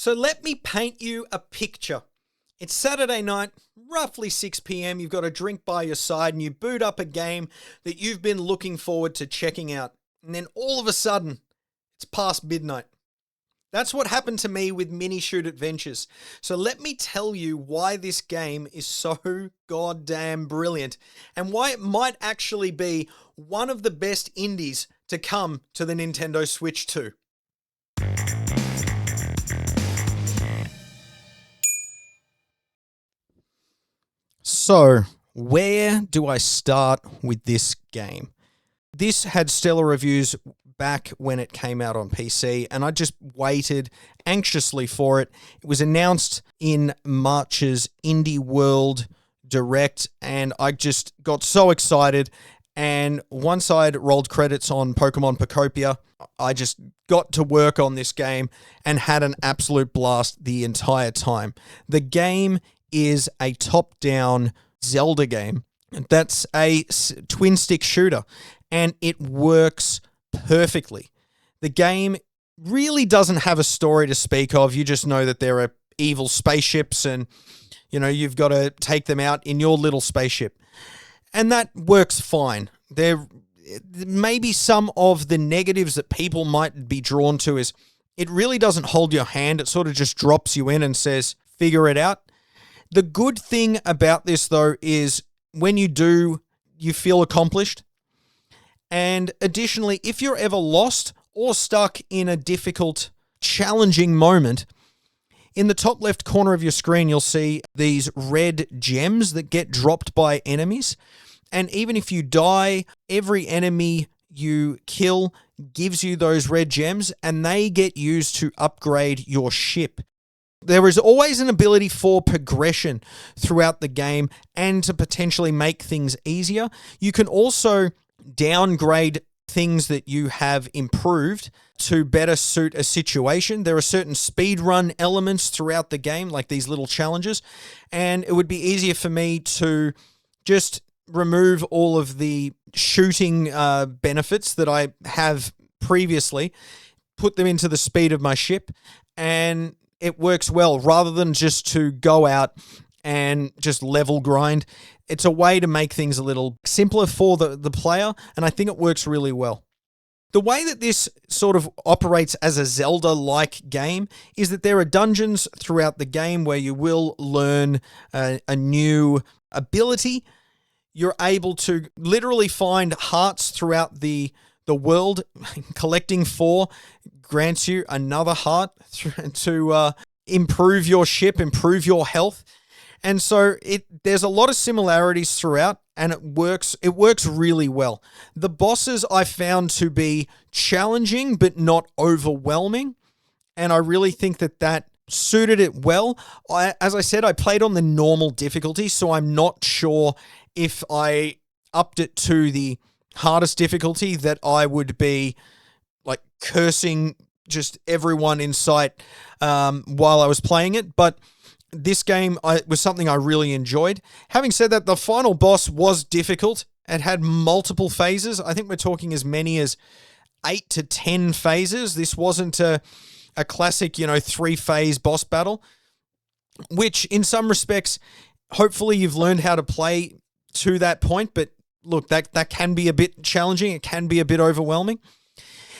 So let me paint you a picture. It's Saturday night, roughly 6 p.m. You've got a drink by your side and you boot up a game that you've been looking forward to checking out. And then all of a sudden, it's past midnight. That's what happened to me with Minishoot Adventures. So let me tell you why this game is so goddamn brilliant and why it might actually be one of the best indies to come to the Nintendo Switch 2. So, where do I start with this game? This had stellar reviews back when it came out on PC, and I just waited anxiously for it. It was announced in March's Indie World Direct, and I just got so excited. And once I'd rolled credits on Pokemon Pocopia, I just got to work on this game and had an absolute blast the entire time. The game is a top-down Zelda game. That's a twin-stick shooter, and it works perfectly. The game really doesn't have a story to speak of. You just know that there are evil spaceships and, you've got to take them out in your little spaceship. And that works fine. There may be some of the negatives that people might be drawn to is it really doesn't hold your hand. It sort of just drops you in and says, figure it out. The good thing about this, though, is when you do, you feel accomplished. And additionally, if you're ever lost or stuck in a difficult, challenging moment, in the top left corner of your screen, you'll see these red gems that get dropped by enemies. And even if you die, every enemy you kill gives you those red gems, and they get used to upgrade your ship. There is always an ability for progression throughout the game and to potentially make things easier. You can also downgrade things that you have improved to better suit a situation. There are certain speedrun elements throughout the game, like these little challenges, and it would be easier for me to just remove all of the shooting benefits that I have previously, put them into the speed of my ship, and it works well rather than just to go out and just level grind. It's a way to make things a little simpler for the player, and I think it works really well. The way that this sort of operates as a Zelda-like game is that there are dungeons throughout the game where you will learn a new ability. You're able to literally find hearts throughout the world. Collecting 4 grants you another heart to improve your ship, improve your health. And so there's a lot of similarities throughout, and it works really well. The bosses I found to be challenging but not overwhelming, and I really think that suited it well. As I said, I played on the normal difficulty, so I'm not sure if I upped it to the hardest difficulty that I would be like cursing just everyone in sight while I was playing it, but this game was something I really enjoyed. Having said that, the final boss was difficult. It had multiple phases. I think we're talking as many as 8 to 10 phases. This wasn't a classic, 3-phase boss battle, which in some respects, hopefully you've learned how to play to that point. But look, that can be a bit challenging. It can be a bit overwhelming.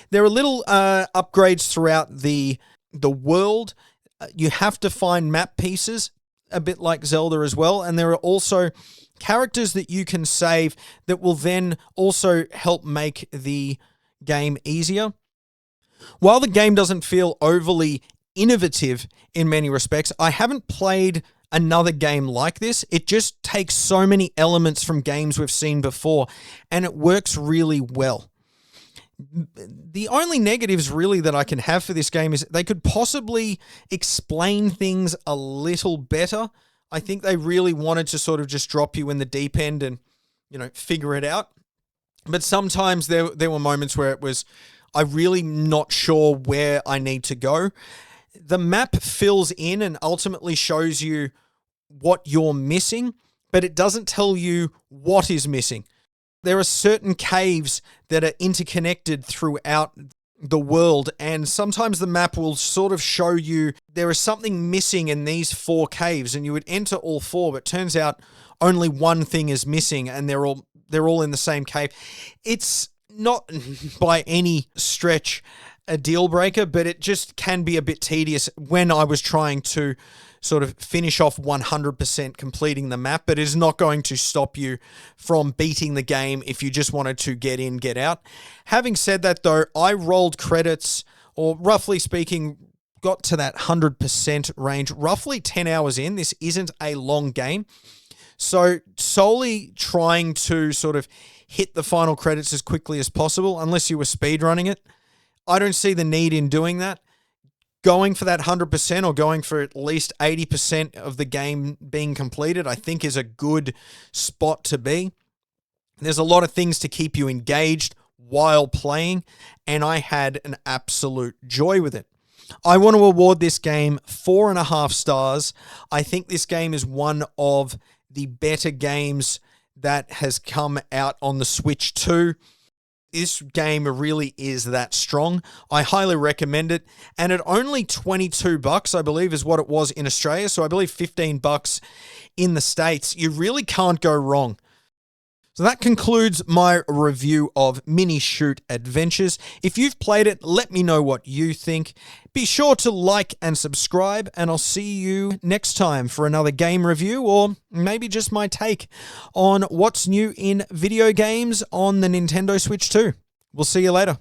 There are little upgrades throughout the world. You have to find map pieces, a bit like Zelda as well. And there are also characters that you can save that will then also help make the game easier. While the game doesn't feel overly innovative in many respects, I haven't played another game like this. It just takes so many elements from games we've seen before, and it works really well. The only negatives really that I can have for this game is they could possibly explain things a little better. I think they really wanted to sort of just drop you in the deep end and, figure it out. But sometimes there were moments where it was, I'm really not sure where I need to go. The map fills in and ultimately shows you what you're missing, but it doesn't tell you what is missing. There are certain caves that are interconnected throughout the world, and sometimes the map will sort of show you there is something missing in these 4 caves, and you would enter all 4, but turns out only one thing is missing, and they're all in the same cave. It's not by any stretch a deal breaker, but it just can be a bit tedious when I was trying to sort of finish off 100% completing the map, but it is not going to stop you from beating the game if you just wanted to get in, get out. Having said that, though, I rolled credits, or roughly speaking, got to that 100% range roughly 10 hours in. This isn't a long game. So solely trying to sort of hit the final credits as quickly as possible, unless you were speedrunning it, I don't see the need in doing that. Going for that 100% or going for at least 80% of the game being completed, I think is a good spot to be. There's a lot of things to keep you engaged while playing, and I had an absolute joy with it. I want to award this game 4.5 stars. I think this game is one of the better games that has come out on the Switch 2. This game really is that strong. I highly recommend it. And at only $22, I believe, is what it was in Australia. So I believe $15 in the States. You really can't go wrong. So that concludes my review of Minishoot Adventures. If you've played it, let me know what you think. Be sure to like and subscribe, and I'll see you next time for another game review, or maybe just my take on what's new in video games on the Nintendo Switch 2. We'll see you later.